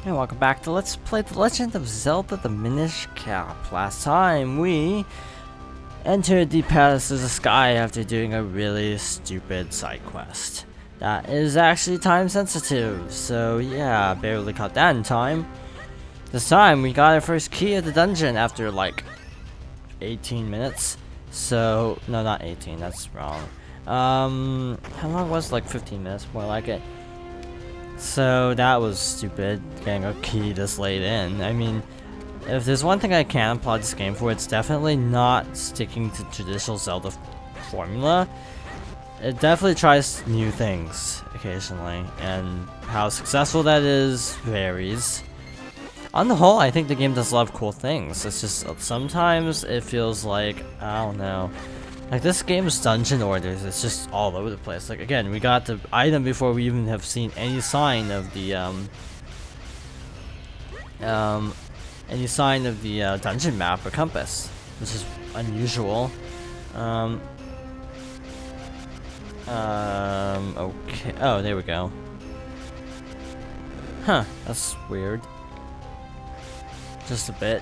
Hey, welcome back to Let's Play The Legend of Zelda the Minish Cap. Last time we entered the Palace of the Sky after doing a really stupid side quest. That is actually time sensitive, so yeah, barely caught that in time. This time we got our first key of the dungeon after like 18 minutes. So, no, not 18, that's wrong. How long was it? Like 15 minutes, more like it. So that was stupid, getting a key this late in. I mean, if there's one thing I can applaud this game for, it's definitely not sticking to traditional Zelda formula. It definitely tries new things occasionally, and how successful that is varies. On the whole, I think the game does a lot of cool things. It's just sometimes it feels like, I don't know. Like, this game's dungeon orders, it's just all over the place. Like, again, we got the item before we even have seen any sign of the, dungeon map or compass, which is unusual. Okay. Oh, there we go. Huh, that's weird. Just a bit.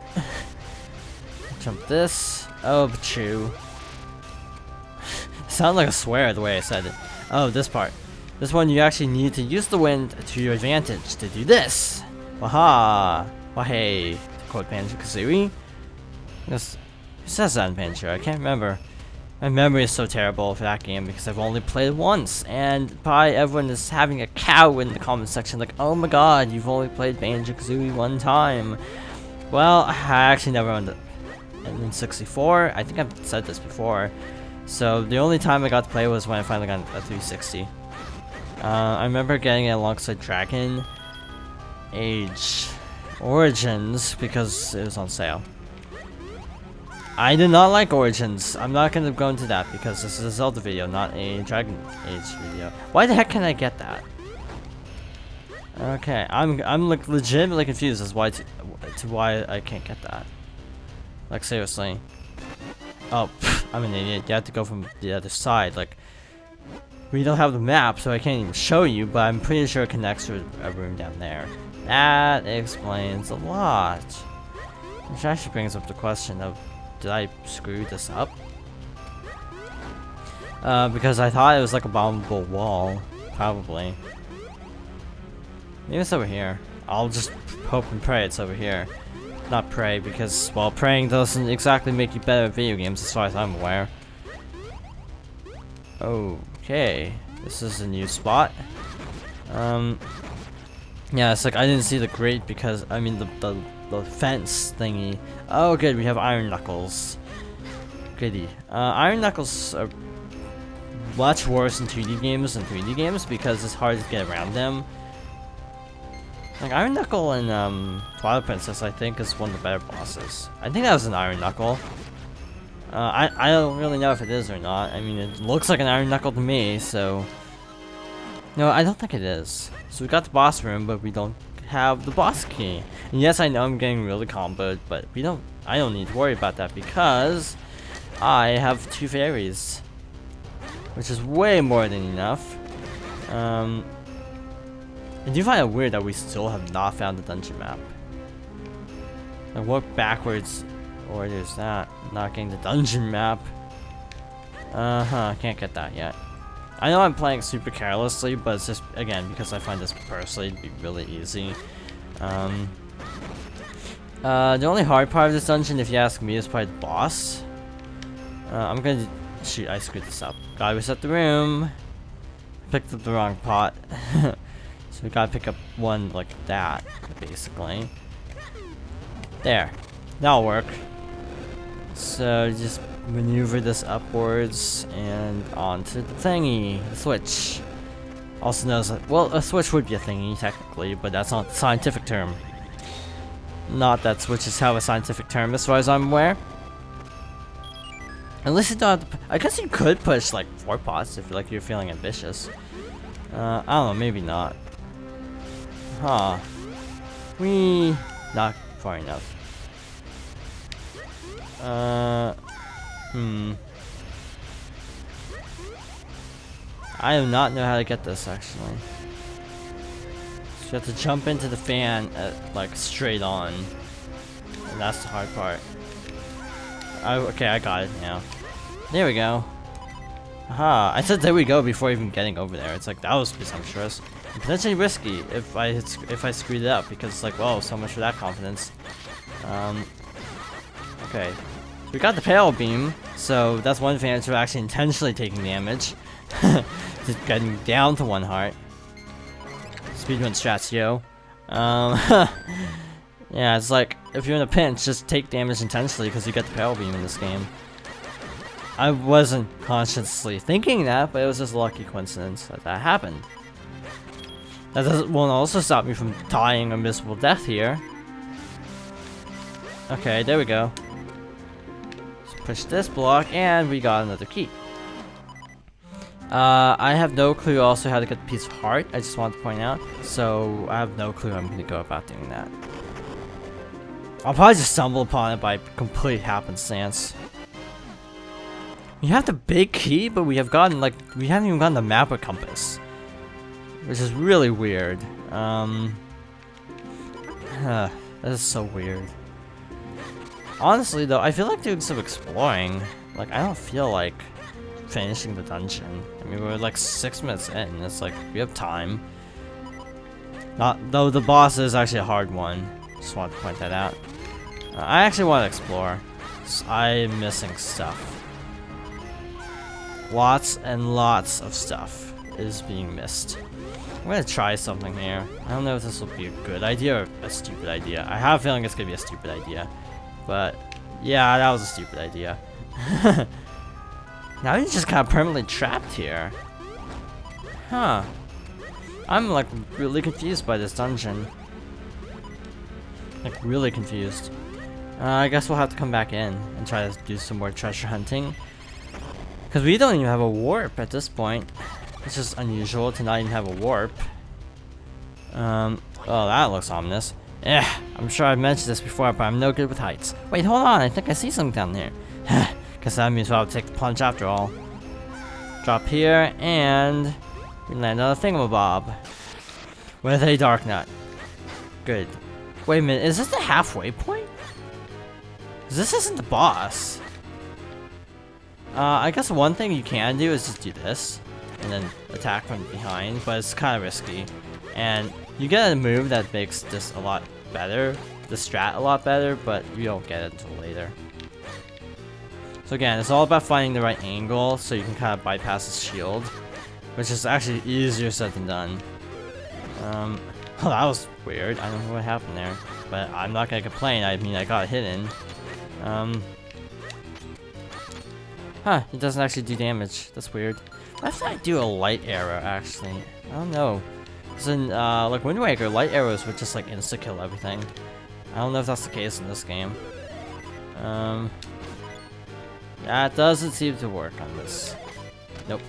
Jump this. Oh, chew. Sounded like a swear the way I said it. Oh, this part. This one you actually need to use the wind to your advantage to do this. Waha! Wahey! To quote Banjo-Kazooie. It says that in Banjo, I can't remember. My memory is so terrible for that game because I've only played it once, and probably everyone is having a cow in the comment section like, oh my god, you've only played Banjo-Kazooie one time. Well, I actually never owned it. And in 64, I think I've said this before. So the only time I got to play was when I finally got a 360. I remember getting it alongside Dragon Age Origins because it was on sale. I did not like Origins. I'm not gonna go into that because this is a Zelda video, not a Dragon Age video. Why the heck can I get that? Okay, I'm like legitimately confused as why why I can't get that. Like, seriously. Oh, I'm an idiot. You have to go from the other side. Like, we don't have the map, so I can't even show you, but I'm pretty sure it connects to a room down there. That explains a lot. Which actually brings up the question of, did I screw this up? Because I thought it was like a bombable wall. Probably. Maybe it's over here. I'll just hope and pray it's over here. Not pray, because, well, praying doesn't exactly make you better at video games as far as I'm aware. Okay, this is a new spot. Yeah, it's like I didn't see the grate because, I mean, the fence thingy. Oh, good, we have iron knuckles. Goody. Iron knuckles are much worse in 2D games than 3D games because it's hard to get around them. Like, Iron Knuckle and Twilight Princess, I think, is one of the better bosses. I think that was an Iron Knuckle. I don't really know if it is or not. I mean, it looks like an Iron Knuckle to me, so... No, I don't think it is. So we got the boss room, but we don't have the boss key. And yes, I know I'm getting really comboed, but I don't need to worry about that because I have 2 fairies. Which is way more than enough. I do find it weird that we still have not found the dungeon map. Like, what backwards order is that? Not getting the dungeon map. Can't get that yet. I know I'm playing super carelessly, but it's just, again, because I find this personally to be really easy. The only hard part of this dungeon, if you ask me, is probably the boss. I'm gonna... Shoot, I screwed this up. Gotta reset the room. Picked up the wrong pot. So we gotta pick up one like that, basically. There. That'll work. So just maneuver this upwards and onto the thingy. The switch. Also knows that, well, a switch would be a thingy, technically, but that's not the scientific term. Not that switches have a scientific term as far as I'm aware. Unless you don't have to, I guess you could push like 4 pots if like you're feeling ambitious. I don't know, maybe not. Huh. Not far enough. I do not know how to get this, actually. So you have to jump into the fan like straight on. And that's the hard part. Okay, I got it now. There we go. Aha, I said there we go before even getting over there. It's like, that was presumptuous. And potentially risky if I screwed it up, because it's like, whoa, so much for that confidence. Okay. We got the pale beam, so that's one advantage of actually intentionally taking damage. Just getting down to 1 heart. Speedrun strats, yo. Yeah, it's like, if you're in a pinch, just take damage intentionally because you get the pale beam in this game. I wasn't consciously thinking that, but it was just a lucky coincidence that that happened. That won't also stop me from dying a miserable death here. Okay, there we go. Let's push this block, and we got another key. I have no clue also how to get the piece of heart, I just wanted to point out. So, I have no clue how I'm going to go about doing that. I'll probably just stumble upon it by complete happenstance. We have the big key, but we haven't even gotten the map or compass. Which is really weird. That is so weird. Honestly though, I feel like doing some exploring. Like, I don't feel like finishing the dungeon. I mean, we're like 6 minutes in. It's like, we have time. Though the boss is actually a hard one. Just wanted to point that out. I actually want to explore. I'm missing stuff. Lots and lots of stuff is being missed. I'm gonna try something here. I don't know if this will be a good idea or a stupid idea. I have a feeling it's gonna be a stupid idea. But, yeah, that was a stupid idea. Now you're just kind of permanently trapped here. Huh. I'm like really confused by this dungeon. Like really confused. I guess we'll have to come back in and try to do some more treasure hunting. Because we don't even have a warp at this point. It's just unusual to not even have a warp. Oh, that looks ominous. I'm sure I've mentioned this before, but I'm no good with heights. Wait, hold on, I think I see something down there. Guess that means I'll take the plunge after all. Drop here, and we land on a thingamabob. With a dark nut. Good. Wait a minute, is this the halfway point? This isn't the boss. I guess one thing you can do is just do this. And then attack from behind, but it's kind of risky. And you get a move that makes this a lot better. The strat a lot better, but you don't get it until later. So again, it's all about finding the right angle so you can kind of bypass his shield. Which is actually easier said than done. Oh, that was weird. I don't know what happened there. But I'm not gonna complain. I mean, I got hidden. Huh, it doesn't actually do damage. That's weird. I thought I'd do a light arrow, actually. I don't know. Because in, like Wind Waker, light arrows would just, like, insta-kill everything. I don't know if that's the case in this game. That doesn't seem to work on this. Nope.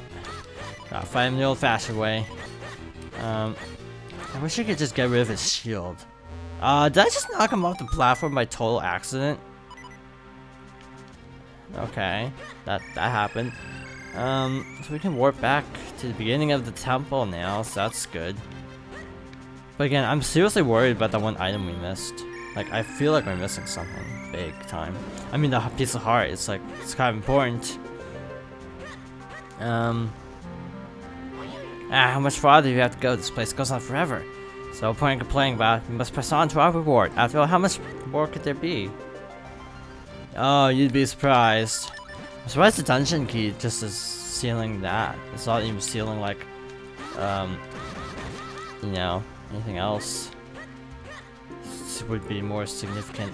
Gotta fight him the old-fashioned way. I wish I could just get rid of his shield. Did I just knock him off the platform by total accident? Okay, that happened. So we can warp back to the beginning of the temple now, so that's good. But again, I'm seriously worried about that one item we missed. Like, I feel like we're missing something big time. I mean, the piece of heart, it's like, it's kind of important. How much farther do you have to go? This place goes on forever. So, point in complaining about it. We must press on to our reward. After all, how much more could there be? Oh, you'd be surprised. I'm surprised the dungeon key just is sealing that. It's not even sealing, like, you know, anything else. This would be more significant.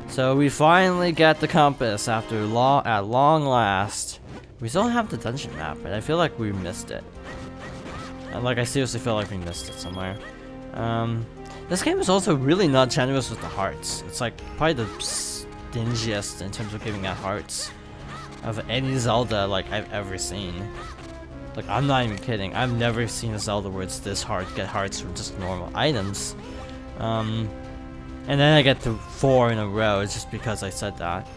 So we finally get the compass after at long last. We still don't have the dungeon map, but I feel like we missed it. And like, I seriously feel like we missed it somewhere. This game is also really not generous with the hearts. It's like probably the stingiest in terms of giving out hearts of any Zelda like I've ever seen. Like, I'm not even kidding. I've never seen a Zelda where it's this hard to get hearts from just normal items. And then I get to 4 in a row just because I said that.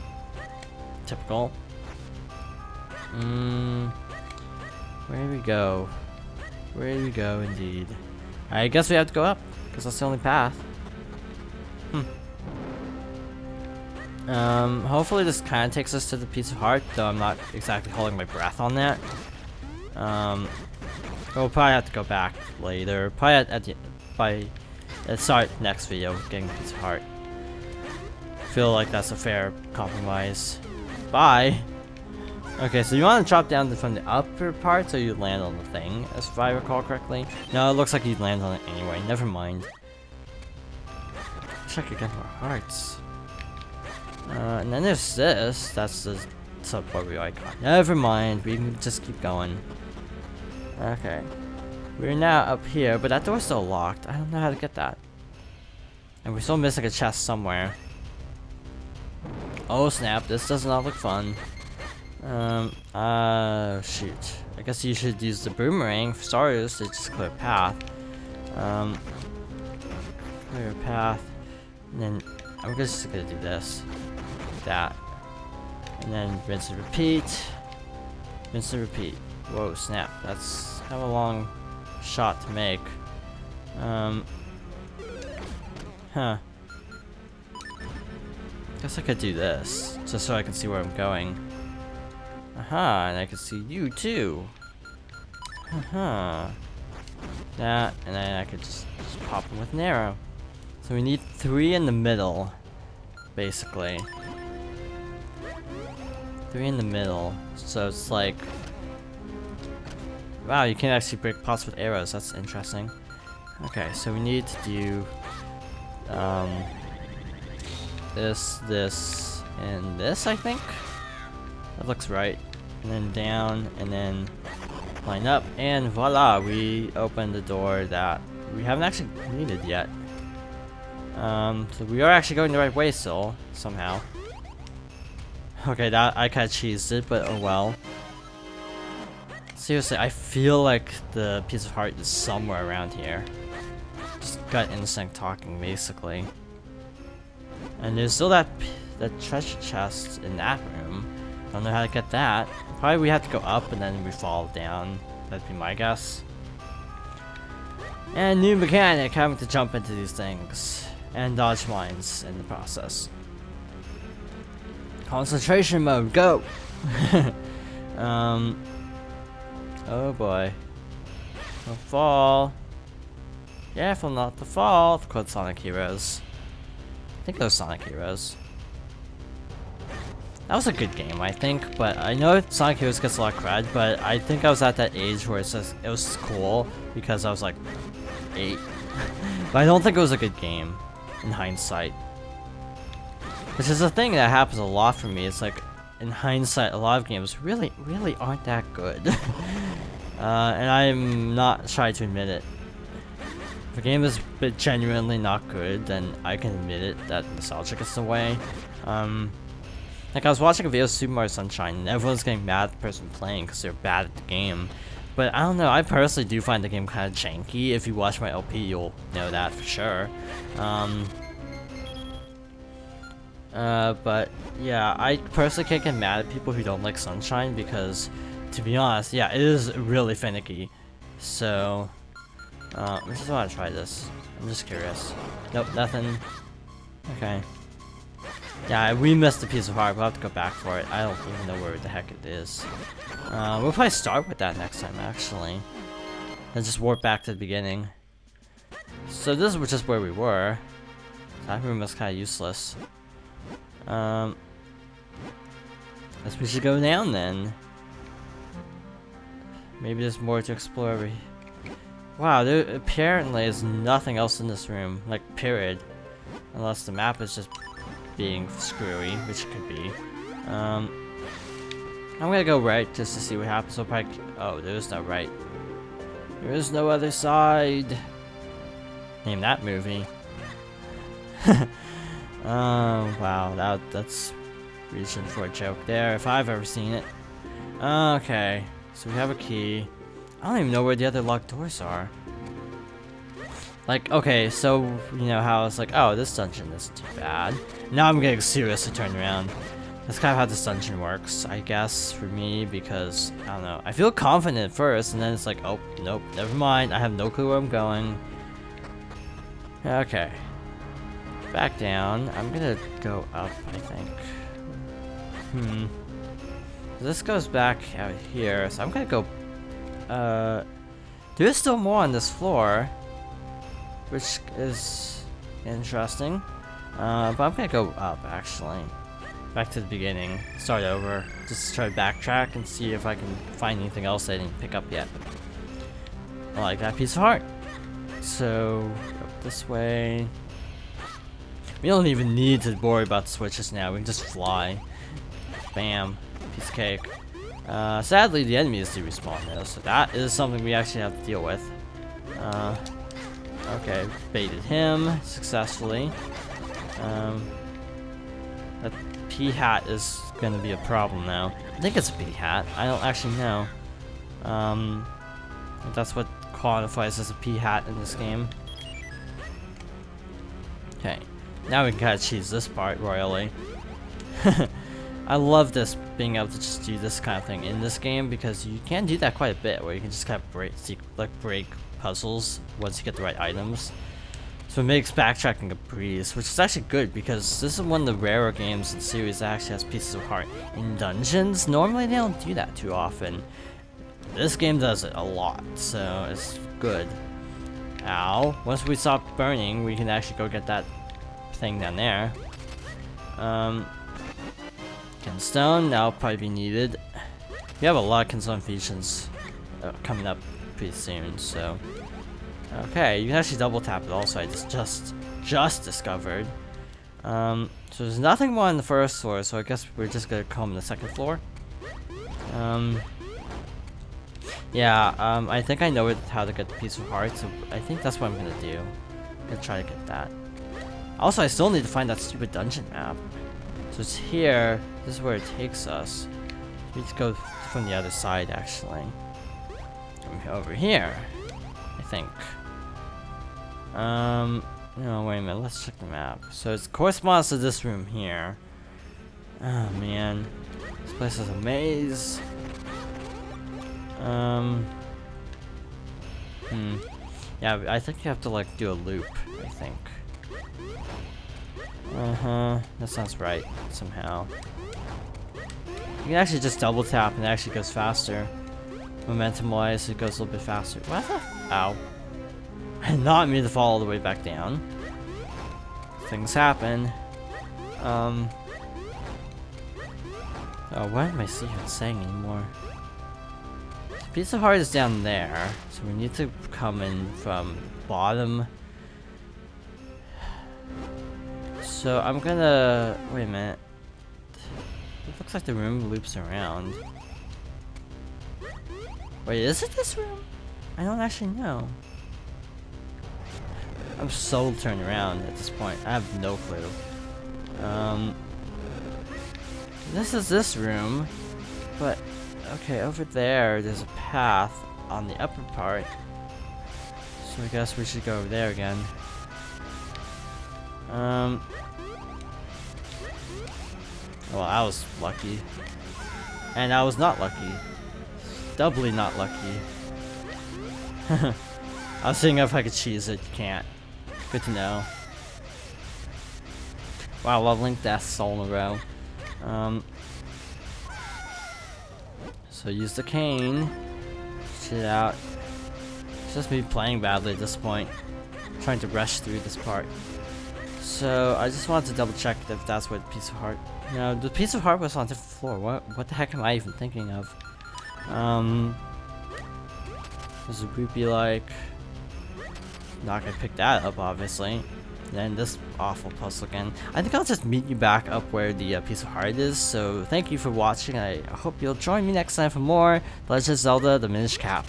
Typical. Where do we go? Where do we go, indeed? I guess we have to go up, because that's the only path. Hopefully this kind of takes us to the Piece of Heart, though I'm not exactly holding my breath on that. We'll probably have to go back later. Probably start next video with getting the Piece of Heart. I feel like that's a fair compromise. Bye! Okay, so you want to drop down from the upper part so you land on the thing, if I recall correctly. No, it looks like you land on it anyway. Never mind. Wish I could get more hearts. And then there's this. That's the sub-bubble icon. Never mind. We can just keep going. Okay. We're now up here, but that door's still locked. I don't know how to get that. And we're still missing a chest somewhere. Oh snap, this does not look fun. Shoot. I guess you should use the boomerang for starters to just clear a path. Clear a path. And then I'm just gonna do this. Like that. And then rinse and repeat. Rinse and repeat. Whoa, snap. That's kind of a long shot to make. Huh. Guess I could do this, just so I can see where I'm going. Aha, and I can see you too. That, and then I could just pop them with an arrow. So we need 3 in the middle, basically. 3 in the middle, so it's like... Wow, you can actually break pots with arrows, that's interesting. Okay, so we need to do... this, and this, I think? That looks right. And then down, and then line up, and voila! We opened the door that we haven't actually needed yet. So we are actually going the right way still, somehow. Okay, that I kinda cheesed it, but oh well. Seriously, I feel like the Piece of Heart is somewhere around here. Just gut instinct talking, basically. And there's still that treasure chest in that room. Don't know how to get that. Probably we have to go up and then we fall down. That'd be my guess. And new mechanic, having to jump into these things. And dodge mines in the process. Concentration mode, go! Oh boy. Don't fall. Careful not to fall. Of course, Sonic Heroes. I think those Sonic Heroes. That was a good game, I think, but I know Sonic Heroes gets a lot of cred, but I think I was at that age where it's just, it was cool because I was like 8. But I don't think it was a good game in hindsight. Which is a thing that happens a lot for me. It's like, in hindsight, a lot of games really aren't that good. And I'm not shy to admit it. If a game is genuinely not good, then I can admit it, that nostalgia gets in the way. Like I was watching a video of Super Mario Sunshine, and everyone's getting mad at the person playing because they're bad at the game. But I don't know, I personally do find the game kind of janky. If you watch my LP, you'll know that for sure. But yeah, I personally can't get mad at people who don't like Sunshine because, to be honest, yeah, it is really finicky. So, I just want to try this. I'm just curious. Nope, nothing. Okay. Yeah, we missed a Piece of Heart. We'll have to go back for it. I don't even know where the heck it is. We'll probably start with that next time, actually. And just warp back to the beginning. So this is just where we were. That room was kind of useless. Guess we should go down then. Maybe there's more to explore over here. Wow, there apparently is nothing else in this room. Like, period. Unless the map is just being screwy, which it could be. I'm gonna go right just to see what happens. We'll probably... Oh, there is no right. There is no other side. Name that movie. Oh, wow, that's reaching for a joke there, if I've ever seen it. Okay, so we have a key. I don't even know where the other locked doors are. Like, okay, so, you know how it's like, oh, this dungeon isn't too bad. Now I'm getting seriously turned around. That's kind of how this dungeon works, I guess, for me, because, I don't know. I feel confident at first, and then it's like, oh, nope, never mind. I have no clue where I'm going. Okay. Back down. I'm gonna go up, I think. This goes back out here, so I'm gonna go... There's still more on this floor, which is interesting. But I'm gonna go up, actually. Back to the beginning. Start over. Just try to backtrack and see if I can find anything else I didn't pick up yet. I like that piece of heart. So, up this way. We don't even need to worry about the switches now. We can just fly. Bam. Piece of cake. Sadly, the enemies do respawn though, so that is something we actually have to deal with. Okay, baited him successfully. That pea hat is gonna be a problem now. I think it's a pea hat. I don't actually know. If that's what qualifies as a pea hat in this game. Okay, now we can kind of cheese this part royally. I love this, being able to just do this kind of thing in this game, because you can do that quite a bit, where you can just kind of break puzzles once you get the right items. So it makes backtracking a breeze, which is actually good, because this is one of the rarer games in the series that actually has pieces of heart in dungeons. Normally they don't do that too often. This game does it a lot, so it's good. Ow. Once we stop burning, we can actually go get that thing down there. Kinstone, that'll probably be needed. We have a lot of Kinstone fusions coming up pretty soon, so... Okay, you can actually double tap it also, I just discovered. So there's nothing more on the first floor, so I guess we're just gonna come on the second floor. I think I know how to get the piece of heart, so I think that's what I'm gonna do. I'm gonna try to get that. Also, I still need to find that stupid dungeon map. So it's here, this is where it takes us. We need to go from the other side, actually. Over here, I think. No, wait a minute, let's check the map. So it corresponds to this room here. Oh man, this place is a maze. Yeah, I think you have to like do a loop, I think. That sounds right, somehow. You can actually just double tap and it actually goes faster. Momentum wise, it goes a little bit faster. What the? Ow. I did not mean to fall all the way back down. Things happen. Oh, what am I even saying anymore? The piece of heart is down there, so we need to come in from bottom. So I'm gonna... Wait a minute. It looks like the room loops around. Wait, is it this room? I don't actually know. I'm so turned around at this point. I have no clue. This is this room, but okay, over there's a path on the upper part. So I guess we should go over there again. Well, I was lucky. And I was not lucky. Doubly not lucky. I was seeing if I could cheese it. You can't. Good to know. Wow, leveling deaths all in a row. So use the cane. Shit out. It's just me playing badly at this point. Trying to rush through this part. So I just wanted to double check if that's what the piece of heart... No, the piece of heart was on the floor. What the heck am I even thinking of? There's a rupee like... Not gonna pick that up, obviously. Then this awful puzzle again. I think I'll just meet you back up where the piece of heart is. So thank you for watching. I hope you'll join me next time for more Legend of Zelda: The Minish Cap.